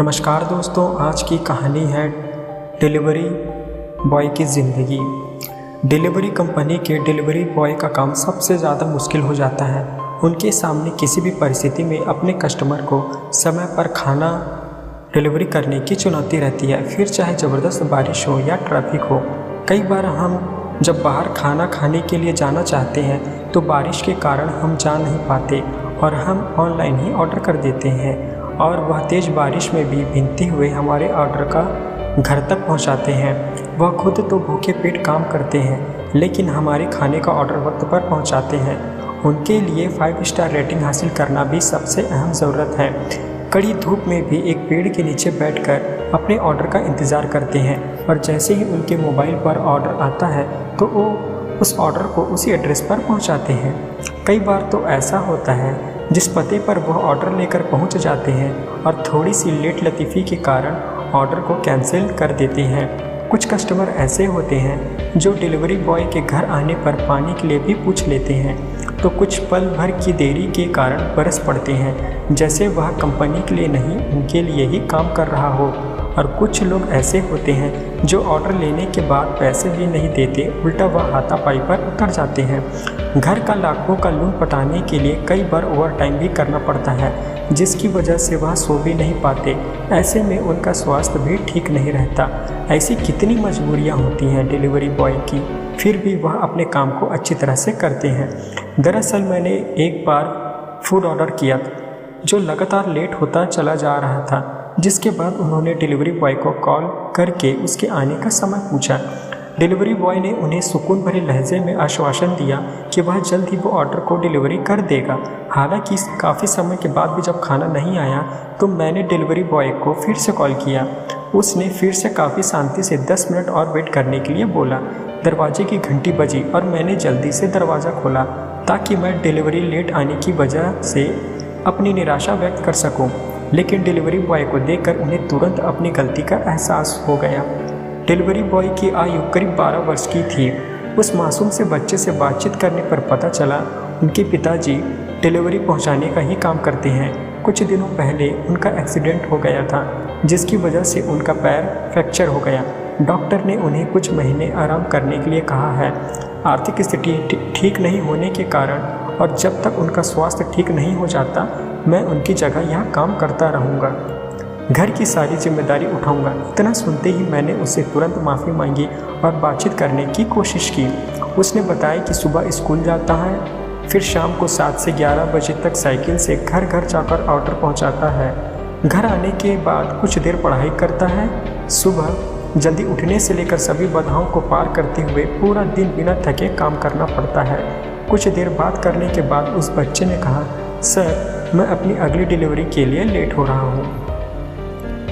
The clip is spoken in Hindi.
नमस्कार दोस्तों, आज की कहानी है डिलीवरी बॉय की ज़िंदगी। डिलीवरी कंपनी के डिलीवरी बॉय का काम सबसे ज़्यादा मुश्किल हो जाता है। उनके सामने किसी भी परिस्थिति में अपने कस्टमर को समय पर खाना डिलीवरी करने की चुनौती रहती है, फिर चाहे ज़बरदस्त बारिश हो या ट्रैफिक हो। कई बार हम जब बाहर खाना खाने के लिए जाना चाहते हैं तो बारिश के कारण हम जा नहीं पाते और हम ऑनलाइन ही ऑर्डर कर देते हैं, और वह तेज़ बारिश में भी भीगते हुए हमारे ऑर्डर का घर तक पहुंचाते हैं। वह खुद तो भूखे पेट काम करते हैं, लेकिन हमारे खाने का ऑर्डर वक्त पर पहुंचाते हैं। उनके लिए 5 स्टार रेटिंग हासिल करना भी सबसे अहम ज़रूरत है। कड़ी धूप में भी एक पेड़ के नीचे बैठकर अपने ऑर्डर का इंतज़ार करते हैं, और जैसे ही उनके मोबाइल पर ऑर्डर आता है तो वो उस ऑर्डर को उसी एड्रेस पर पहुंचाते हैं। कई बार तो ऐसा होता है जिस पते पर वह ऑर्डर लेकर पहुंच जाते हैं और थोड़ी सी लेट लतीफ़ी के कारण ऑर्डर को कैंसिल कर देते हैं। कुछ कस्टमर ऐसे होते हैं जो डिलीवरी बॉय के घर आने पर पानी के लिए भी पूछ लेते हैं, तो कुछ पल भर की देरी के कारण बरस पड़ते हैं, जैसे वह कंपनी के लिए नहीं उनके लिए ही काम कर रहा हो। और कुछ लोग ऐसे होते हैं जो ऑर्डर लेने के बाद पैसे भी नहीं देते, उल्टा वह हाथापाई पर उतर जाते हैं। घर का लाखों का लोन पटाने के लिए कई बार ओवर टाइम भी करना पड़ता है, जिसकी वजह से वह सो भी नहीं पाते। ऐसे में उनका स्वास्थ्य भी ठीक नहीं रहता। ऐसी कितनी मजबूरियां होती हैं डिलीवरी बॉय की, फिर भी वह अपने काम को अच्छी तरह से करते हैं। दरअसल मैंने एक बार फूड ऑर्डर किया जो लगातार लेट होता चला जा रहा था, जिसके बाद उन्होंने डिलीवरी बॉय को कॉल करके उसके आने का समय पूछा। डिलीवरी बॉय ने उन्हें सुकून भरे लहजे में आश्वासन दिया कि वह जल्द ही वो ऑर्डर को डिलीवरी कर देगा। हालांकि काफ़ी समय के बाद भी जब खाना नहीं आया तो मैंने डिलीवरी बॉय को फिर से कॉल किया। उसने फिर से काफ़ी शांति से 10 मिनट और वेट करने के लिए बोला। दरवाजे की घंटी बजी और मैंने जल्दी से दरवाज़ा खोला ताकि मैं डिलीवरी लेट आने की वजह से अपनी निराशा व्यक्त कर सकूं। लेकिन डिलीवरी बॉय को देखकर उन्हें तुरंत अपनी गलती का एहसास हो गया। डिलीवरी बॉय की आयु करीब 12 वर्ष की थी। उस मासूम से बच्चे से बातचीत करने पर पता चला उनके पिताजी डिलीवरी पहुंचाने का ही काम करते हैं। कुछ दिनों पहले उनका एक्सीडेंट हो गया था, जिसकी वजह से उनका पैर फ्रैक्चर हो गया। डॉक्टर ने उन्हें कुछ महीने आराम करने के लिए कहा है। आर्थिक स्थिति ठीक नहीं होने के कारण और जब तक उनका स्वास्थ्य ठीक नहीं हो जाता, मैं उनकी जगह यहाँ काम करता रहूँगा। घर की सारी जिम्मेदारी उठाऊंगा। इतना सुनते ही मैंने उससे तुरंत माफ़ी मांगी और बातचीत करने की कोशिश की। उसने बताया कि सुबह स्कूल जाता है, फिर शाम को 7 से 11 बजे तक साइकिल से घर घर जाकर ऑर्डर पहुंचाता है। घर आने के बाद कुछ देर पढ़ाई करता है। सुबह जल्दी उठने से लेकर सभी बाधाओं को पार करते हुए पूरा दिन बिना थके काम करना पड़ता है। कुछ देर बात करने के बाद उस बच्चे ने कहा, सर, मैं अपनी अगली डिलीवरी के लिए लेट हो रहा हूँ।